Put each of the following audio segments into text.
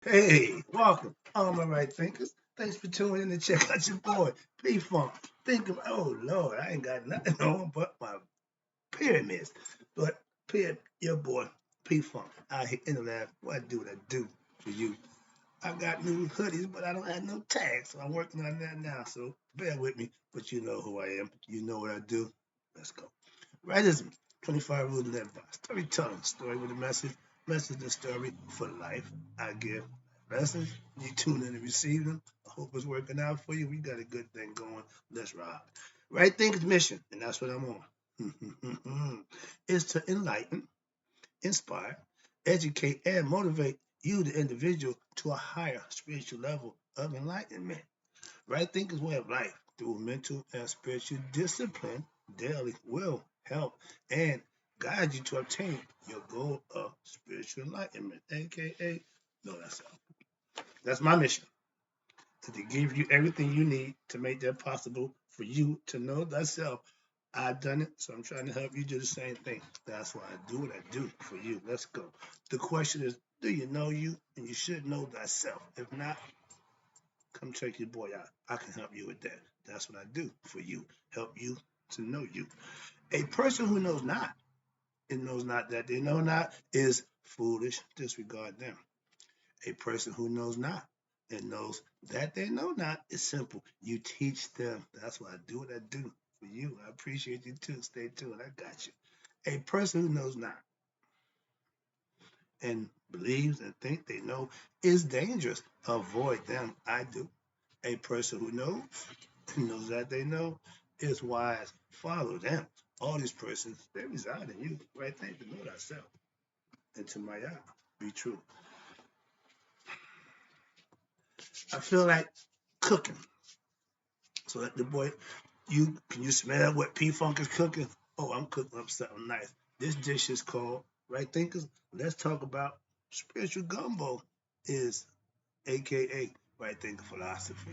Hey, welcome, all my right thinkers. Thanks for tuning in to check out your boy, P-Funk. Oh Lord, I ain't got nothing on but my pyramids. But your boy, P-Funk, out here in the lab. What I do for you? I got new hoodies, but I don't have no tags, so I'm working on that now. So bear with me, but you know who I am. You know what I do. Let's go. Writism, 25 rules to live by. Storytelling, story with a message, message and story for life. I give lessons. You tune in and receive them. I hope it's working out for you. We got a good thing going. Let's rock. Right Thinkers mission, and that's what I'm on, is to enlighten, inspire, educate, and motivate you, the individual, to a higher spiritual level of enlightenment. Right thinkers way of life through mental and spiritual discipline daily will help and guide you to obtain your goal of spiritual enlightenment, aka know thyself. That's my mission, to give you everything you need to make that possible for you to know thyself. I've done it, so I'm trying to help you do the same thing. That's why I do what I do for you. Let's go. The question is, do you know you? And you should know thyself. If not, come check your boy out. I can help you with that. That's what I do for you. Help you to know you. A person who knows not and knows not that they know not is foolish. Disregard them. A person who knows not and knows that they know not is simple. You teach them. That's why I do what I do for you. I appreciate you too. Stay tuned. I got you. A person who knows not and believes and think they know is dangerous. Avoid them. I do. A person who knows that they know is wise. Follow them. All these persons, they reside in you. Right thing to know thyself. And to my eye, be true. I feel like cooking. So that the boy, can you smell what P Funk is cooking? Oh, I'm cooking up something nice. This dish is called Right Thinkers. Let's talk about spiritual gumbo, is aka Right Thinker philosophy.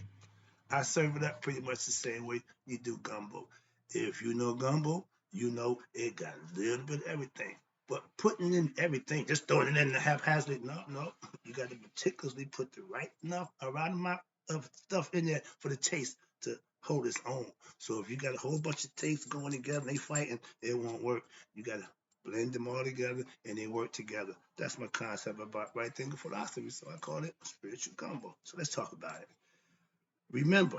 I serve it up pretty much the same way you do gumbo. If you know gumbo, you know it got a little bit of everything. But putting in everything, just throwing it in the haphazardly, no. You got to meticulously put the right amount of stuff in there for the taste to hold its own. So if you got a whole bunch of tastes going together and they fighting, it won't work. You got to blend them all together and they work together. That's my concept about right thinking philosophy. So I call it spiritual gumbo. So let's talk about it. Remember,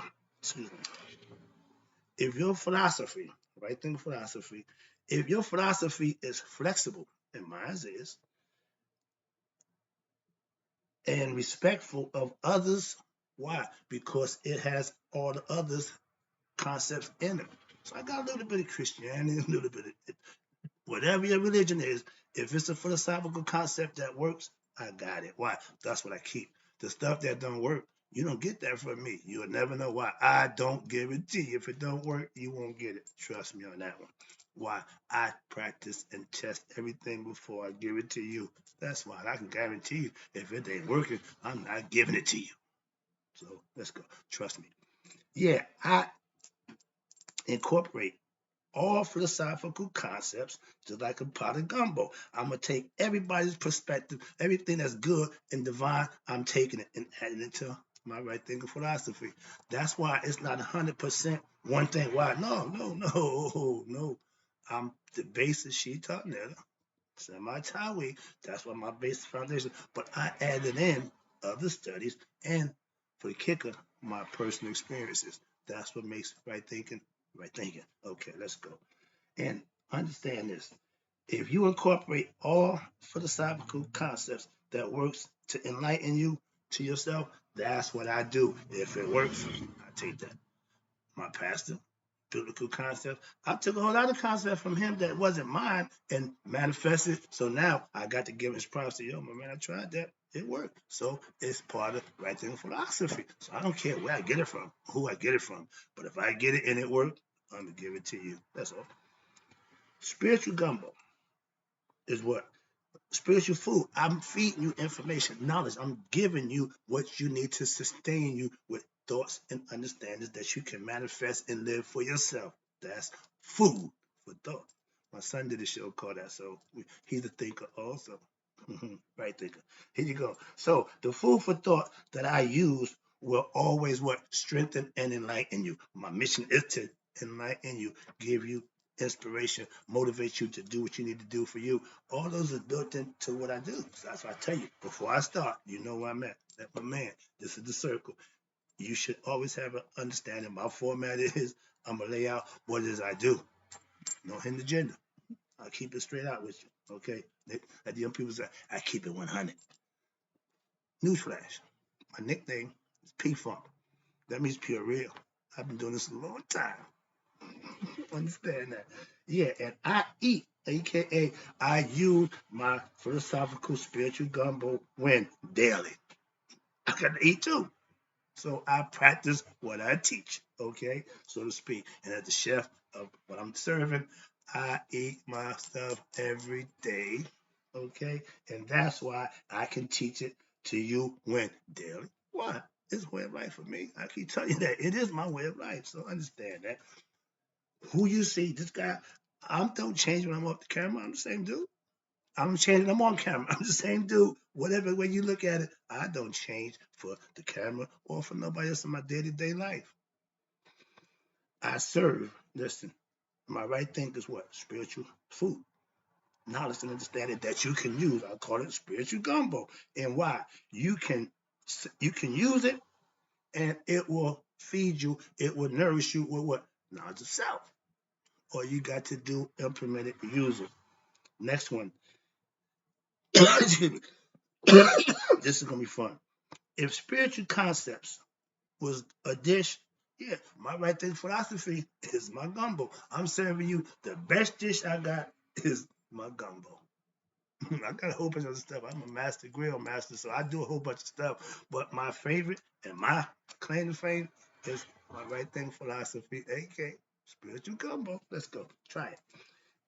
if your philosophy, right thing philosophy, if your philosophy is flexible, and mine is, and respectful of others, why? Because it has all the others concepts in it. So I got a little bit of Christianity, a little bit of whatever your religion is. If it's a philosophical concept that works, I got it. Why? That's what I keep. The stuff that don't work, you don't get that from me. You'll never know why. I don't guarantee. If it don't work, you won't get it. Trust me on that one. Why? I practice and test everything before I give it to you. That's why I can guarantee you, if it ain't working, I'm not giving it to you. So let's go. Trust me. Yeah, I incorporate all philosophical concepts just like a pot of gumbo. I'm gonna take everybody's perspective, everything that's good and divine, I'm taking it and adding it to my right thinking philosophy. That's why it's not 100% one thing. Why? No. I'm the basis she taught Netta, semi Tawi. That's what my basic foundation. But I added in other studies and for the kicker, my personal experiences. That's what makes right thinking right thinking. Okay, let's go. And understand this. If you incorporate all philosophical concepts that works to enlighten you to yourself, that's what I do. If it works, I take that. My pastor, biblical concepts. I took a whole lot of concepts from him that wasn't mine and manifested. So now I got to give his props to yo, my man, I tried that. It worked. So it's part of right thinking philosophy. So I don't care where I get it from, who I get it from. But if I get it and it worked, I'm gonna give it to you. That's all. Spiritual gumbo is what? Spiritual food. I'm feeding you information, knowledge. I'm giving you what you need to sustain you with thoughts and understandings that you can manifest and live for yourself. That's food for thought. My son did a show called that, so he's a thinker also. Right thinker. Here you go. So the food for thought that I use will always what strengthen and enlighten you. My mission is to enlighten you, give you inspiration, motivate you to do what you need to do for you. All those is built into what I do. So that's why I tell you before I start, you know where I'm at. That's my man. This is the circle. You should always have an understanding. My format is I'm gonna lay out what it is I do. No hidden agenda. I'll keep it straight out with you. Okay. Like the young people say, I keep it 100. Newsflash. My nickname is P Funk. That means pure real. I've been doing this a long time. Understand that? Yeah, and I eat, aka I use my philosophical spiritual gumbo when daily. I gotta eat too. So I practice what I teach, okay, so to speak. And as the chef of what I'm serving, I eat my stuff every day, okay? And that's why I can teach it to you when daily. Why? It's a way of life for me. I keep telling you that. It is my way of life, so understand that. Who you see, this guy, I don't change when I'm off the camera. I'm the same dude. I'm changing. I'm on camera. I'm the same dude. Whatever way you look at it, I don't change for the camera or for nobody else in my day-to-day life. I serve. Listen, my right thing is what? Spiritual food. Knowledge and understanding that you can use. I call it spiritual gumbo. And why? You can use it and it will feed you. It will nourish you with what? Knowledge of self. All you got to do, implement it, use it. Next one. Excuse me. This is gonna be fun. If spiritual concepts was a dish, yeah, my right thing philosophy is my gumbo. I'm serving you the best dish I got is my gumbo. I got a whole bunch of stuff. I'm a master grill master, so I do a whole bunch of stuff. But my favorite and my claim to fame is my right thing philosophy, aka spiritual gumbo. Let's go. Try it.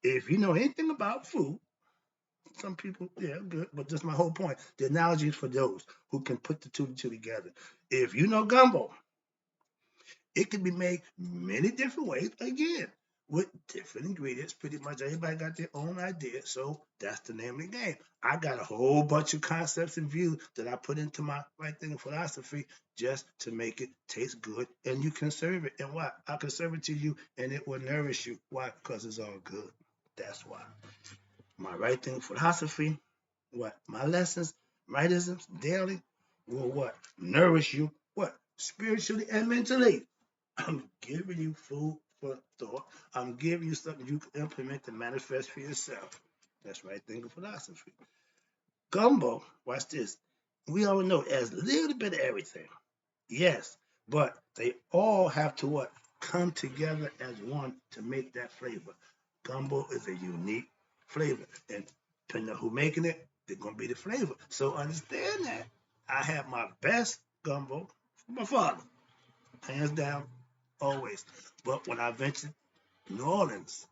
If you know anything about food, some people, yeah, good, but just my whole point. The analogy is for those who can put the two and two together. If you know gumbo, it can be made many different ways, again, with different ingredients. Pretty much everybody got their own idea, so that's the name of the game. I got a whole bunch of concepts and views that I put into my right thing philosophy just to make it taste good, and you can serve it. And why? I can serve it to you, and it will nourish you. Why? Because it's all good. That's why. My right thing philosophy, what? My lessons, rightisms daily will what? Nourish you, what? Spiritually and mentally. I'm giving you food for thought. I'm giving you something you can implement to manifest for yourself. That's right thinking philosophy. Gumbo, watch this. We all know it has a little bit of everything. Yes, but they all have to what? Come together as one to make that flavor. Gumbo is a unique flavor. And depending on who making it, they're gonna be the flavor. So understand that. I have my best gumbo from my father. Hands down, always. But when I ventured New Orleans,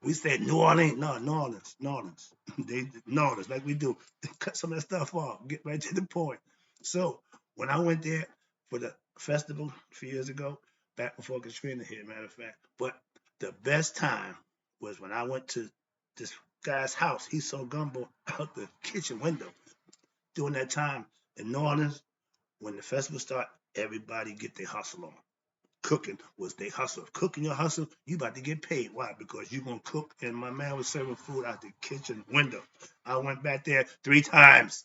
we said New Orleans, no, New Orleans, New Orleans. They New Orleans, like we do. Cut some of that stuff off, get right to the point. So when I went there for the festival a few years ago, back before Katrina here, matter of fact. But the best time was when I went to this guy's house. He sold gumbo out the kitchen window. During that time in New Orleans, when the festival started, everybody get their hustle on. Cooking was their hustle. Cooking your hustle, you about to get paid. Why? Because you gonna cook, and my man was serving food out the kitchen window. I went back there 3 times.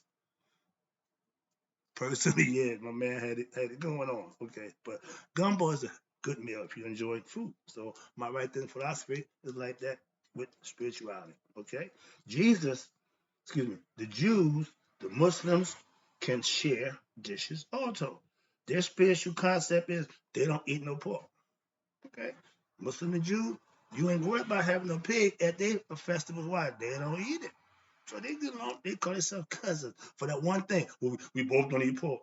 Personally, yeah, my man had it going on. Okay, but gumbo is a good meal if you enjoy food. So my right thing philosophy is like that with spirituality. Okay, Jesus, excuse me, the Jews, the Muslims can share dishes also. Their spiritual concept is they don't eat no pork. Okay, Muslim and Jew, you ain't worried about having no pig at their festivals. Why? They don't eat it. So they get along, they call themselves cousins for that one thing. Well, we both don't eat pork.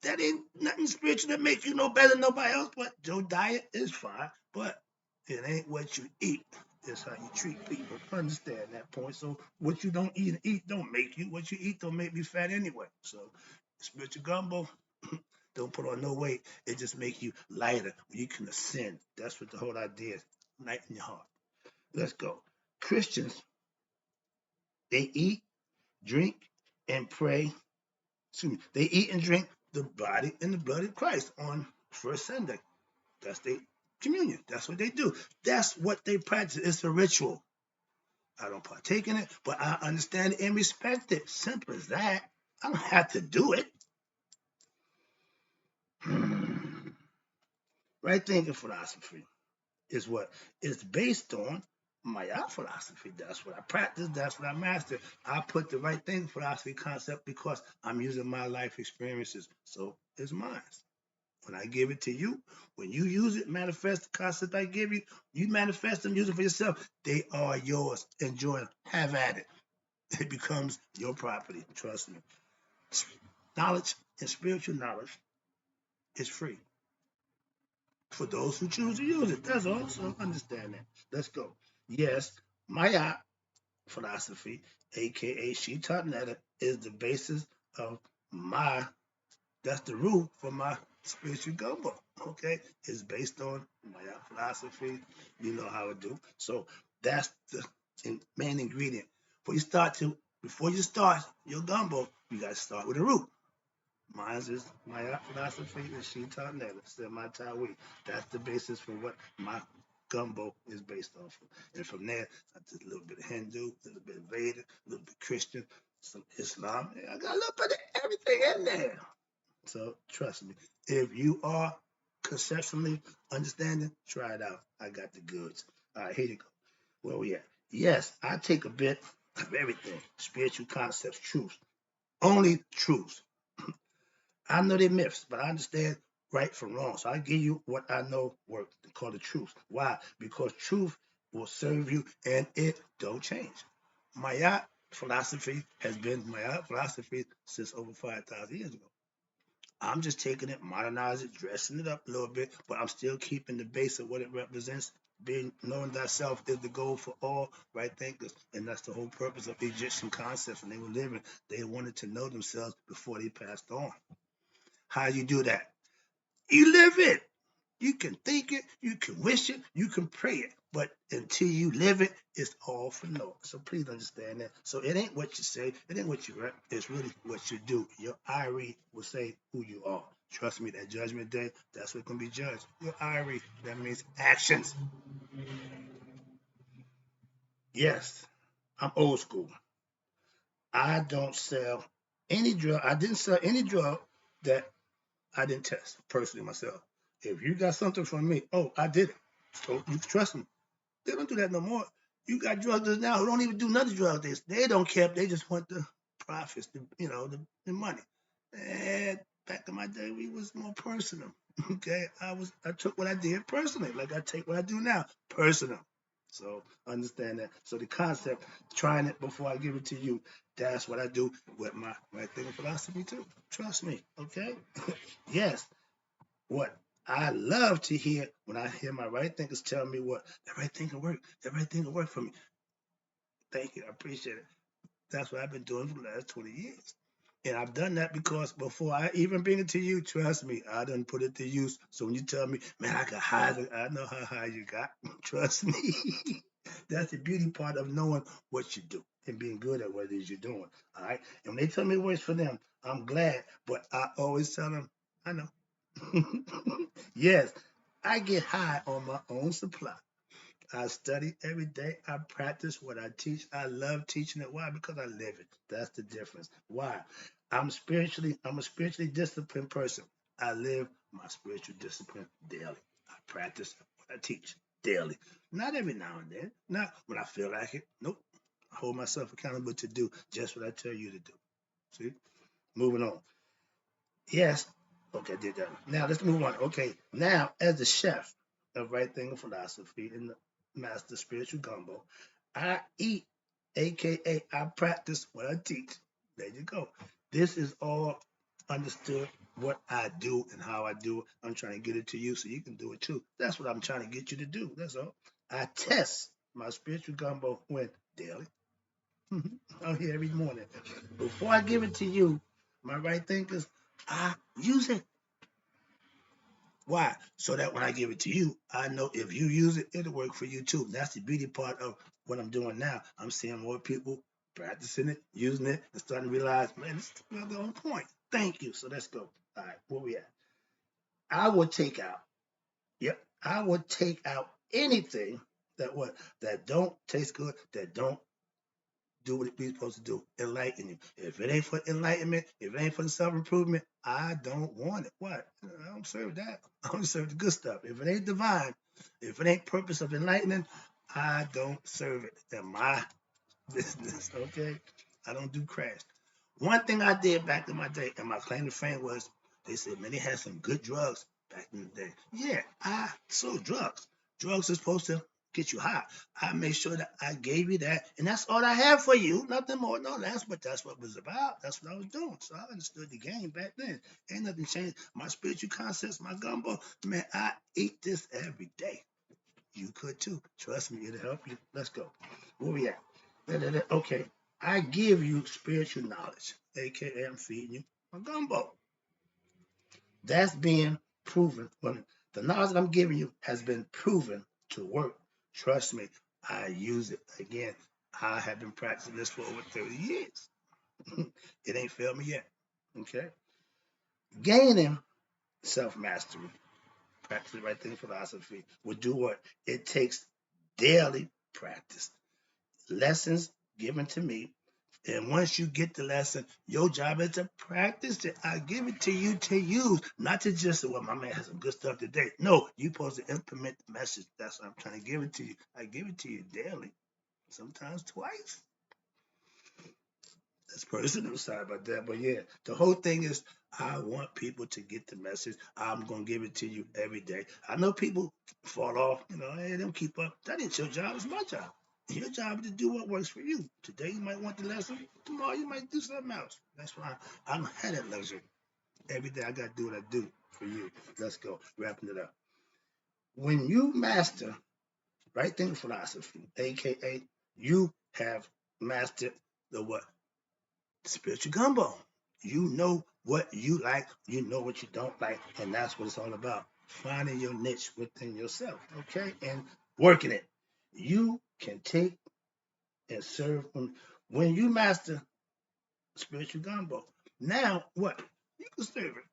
That ain't nothing spiritual that makes you no better than nobody else, but your diet is fine, but it ain't what you eat. It's how you treat people. Understand that point. So what you don't eat don't make you. What you eat don't make me fat anyway. So spiritual gumbo, don't put on no weight. It just make you lighter. You can ascend. That's what the whole idea is. Lighten your heart. Let's go. Christians, they eat, drink and pray. Excuse me. They eat and drink the body and the blood of Christ on first Sunday. That's their communion. That's what they do. That's what they practice. It's a ritual. I don't partake in it, but I understand it and respect it. Simple as that. I don't have to do it. Right thinking philosophy is what is based on my philosophy. That's what I practice. That's what I master. I put the right thinking philosophy concept because I'm using my life experiences. So it's mine. When I give it to you, when you use it, manifest the concept I give you, you manifest them, use it for yourself. They are yours. Enjoy them. Have at it. It becomes your property. Trust me. Knowledge and spiritual knowledge is free for those who choose to use it. That's all. So understand that. Let's go. Yes, Maya philosophy, aka she taught Netta, is the basis of my, that's the root for my spiritual gumbo. Okay? It's based on Maya philosophy. You know how it do. So that's the main ingredient. Before you start your gumbo, you gotta start with a root. Mine is my philosophy is Shita Neda, semi-Tawi. That's the basis for what my gumbo is based off of. And from there, I did a little bit of Hindu, a little bit of Veda, a little bit Christian, some Islam. I got a little bit of everything in there. So trust me, if you are conceptually understanding, try it out. I got the goods. All right, here you go. Where we at? Yes, I take a bit of everything. Spiritual concepts, truths. Only truths. I know they're myths, but I understand right from wrong. So I give you what I know works. They call it truth. Why? Because truth will serve you and it don't change. Maya philosophy has been Maya philosophy since over 5,000 years ago. I'm just taking it, modernizing it, dressing it up a little bit, but I'm still keeping the base of what it represents. Being knowing thyself is the goal for all right thinkers, and that's the whole purpose of Egyptian concepts when they were living. They wanted to know themselves before they passed on. How you do that? You live it. You can think it, you can wish it, you can pray it, but until you live it, it's all for naught. So please understand that. So it ain't what you say, it ain't what you rap, it's really what you do. Your IRE will say who you are. Trust me, that judgment day, that's what's gonna be judged. Your IRE, that means actions. Yes, I'm old school. I don't sell any drug. I didn't sell any drug that I didn't test personally myself. If you got something from me, oh, I did it. So you can trust me. They don't do that no more. You got drug dealers now who don't even do none of drug deals. They don't care. They just want the profits, the money. And back in my day, we was more personal. Okay, I took what I did personally, like I take what I do now personal. So understand that. So the concept, trying it before I give it to you, that's what I do with my right thinking philosophy too. Trust me. Okay. Yes, what I love to hear when I hear my right thinkers tell me what that right thinking work, that right thinking work for me. Thank you, I appreciate it. That's what I've been doing for the last 20 years. And I've done that because before I even bring it to you, trust me, I done put it to use. So when you tell me, man, I got high, I know how high you got. Trust me. That's the beauty part of knowing what you do and being good at what it is you're doing. All right. And when they tell me it works for them, I'm glad. But I always tell them, I know. Yes, I get high on my own supply. I study every day. I practice what I teach. I love teaching it. Why? Because I live it. That's the difference. Why? I'm a spiritually disciplined person. I live my spiritual discipline daily. I practice what I teach daily. Not every now and then. Not when I feel like it. Nope. I hold myself accountable to do just what I tell you to do. See? Moving on. Yes. Okay, I did that. Now let's move on. Okay, now as the chef of Right Thing Philosophy and the Master Spiritual Gumbo, I eat, aka I practice what I teach. There you go. This is all understood what I do and how I do it. I'm trying to get it to you so you can do it too. That's what I'm trying to get you to do. That's all. I test my spiritual gumbo when daily. I'm here every morning. Before I give it to you, my right thinkers, I use it. Why? So that when I give it to you, I know if you use it, it'll work for you too. That's the beauty part of what I'm doing now. I'm seeing more people practicing it, using it, and starting to realize, man, this is really on point. Thank you. So let's go. All right, where we at? I will take out. Yep, I will take out anything that don't taste good, that don't do what we're supposed to do. Enlighten you. If it ain't for enlightenment, if it ain't for the self-improvement, I don't want it. What? I don't serve that. I only serve the good stuff. If it ain't divine, if it ain't purpose of enlightening, I don't serve it. In my business, okay? I don't do crash. One thing I did back in my day, and my claim to fame was, they said, man, they had some good drugs back in the day. Yeah, I sold drugs. Drugs are supposed to get you high. I made sure that I gave you that, and that's all I have for you. Nothing more, no less, but that's what it was about. That's what I was doing. So I understood the game back then. Ain't nothing changed. My spiritual concepts, my gumbo, man, I eat this every day. You could too. Trust me, it'll help you. Let's go. Where we at? Okay. I give you spiritual knowledge, aka I'm feeding you a gumbo. That's being proven. When the knowledge that I'm giving you has been proven to work. Trust me, I use it. Again, I have been practicing this for over 30 years. It ain't failed me yet. Okay. Gaining self-mastery, practice the right thing philosophy, will do what? It takes daily practice. Lessons given to me. And once you get the lesson, your job is to practice it. I give it to you to use, not to just say, well, my man has some good stuff today. No, you're supposed to implement the message. That's what I'm trying to give it to you. I give it to you daily, sometimes twice. That's personal side about that. But yeah, the whole thing is I want people to get the message. I'm gonna give it to you every day. I know people fall off, hey, they don't keep up. That ain't your job, it's my job. Your job is to do what works for you. Today you might want the lesson, tomorrow you might do something else. That's why I don't have that luxury. Every day I gotta do what I do for you. Let's go. Wrapping it up. When you master right thinking philosophy, aka you have mastered the what? Spiritual gumbo. You know what you like, you know what you don't like, and that's what it's all about. Finding your niche within yourself, okay? And working it. You can take and serve when you master spiritual gumbo. Now, what? You can serve it.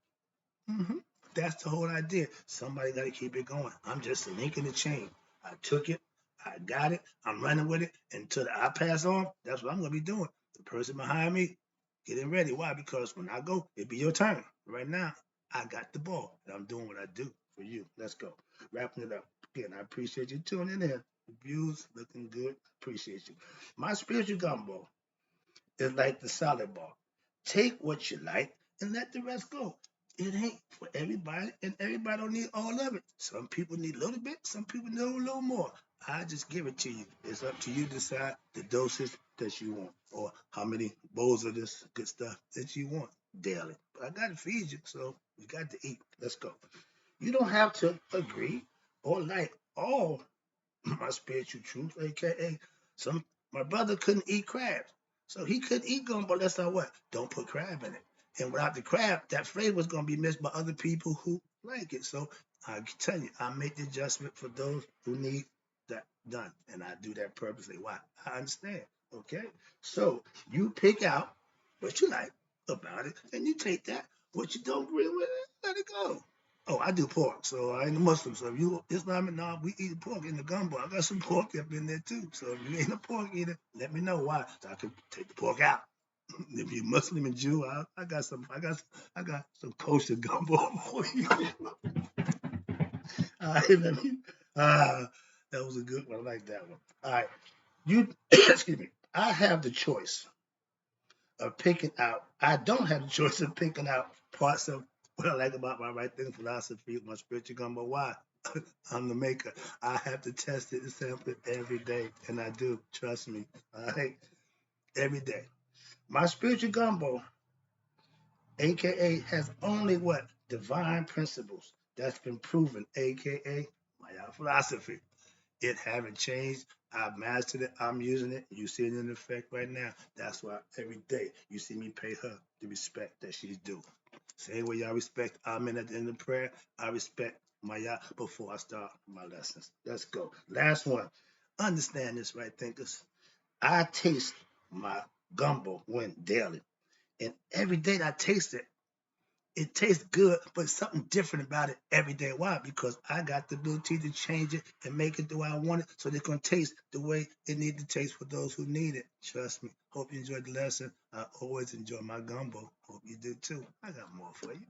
hmm That's the whole idea. Somebody got to keep it going. I'm just a link in the chain. I took it. I got it. I'm running with it until I pass on. That's what I'm going to be doing. The person behind me, getting ready. Why? Because when I go, it'll be your turn. Right now, I got the ball, and I'm doing what I do for you. Let's go. Wrapping it up. Again, I appreciate you tuning in. The views looking good. Appreciate you. My spiritual gumbo is like the salad bar. Take what you like and let the rest go. It ain't for everybody, and everybody don't need all of it. Some people need a little bit, some people need a little more. I just give it to you. It's up to you to decide the doses that you want or how many bowls of this good stuff that you want daily. But I got to feed you, so you got to eat. Let's go. You don't have to agree or like all my spiritual truth, aka some my brother couldn't eat crabs. So he couldn't eat gumbo unless I what? Don't put crab in it. And without the crab, that flavor is gonna be missed by other people who like it. So I can tell you, I make the adjustment for those who need that done. And I do that purposely. Why? I understand. Okay? So you pick out what you like about it, and you take that. What you don't agree with, let it go. Oh, I do pork, so I ain't a Muslim. So if you Islamic, nah, we eat pork in the gumbo. I got some pork up in there too. So if you ain't a pork eater, let me know why, so I can take the pork out. If you're Muslim and Jew, I got some kosher gumbo for you. All right, let me. That was a good one. I like that one. All right, you. Excuse me. I have the choice of picking out. I don't have the choice of picking out parts of what I like about my right thinking philosophy, my spiritual gumbo. Why? I'm the maker. I have to test it and sample it every day, and I do. Trust me. All right, every day. My spiritual gumbo, aka, has only what? Divine principles that's been proven, aka my philosophy. It haven't changed. I've mastered it. I'm using it. You see it in effect right now. That's why every day you see me pay her the respect that she's due. Same way y'all respect Amen at the end of prayer, I respect Maya before I start my lessons. Let's go. Last one. Understand this, right, thinkers? I taste my Gumbo went daily. And every day that I taste it, it tastes good, but something different about it every day. Why? Because I got the ability to change it and make it the way I want it, so they're gonna taste the way it needs to taste for those who need it. Trust me. Hope you enjoyed the lesson. I always enjoy my gumbo. Hope you do too. I got more for you.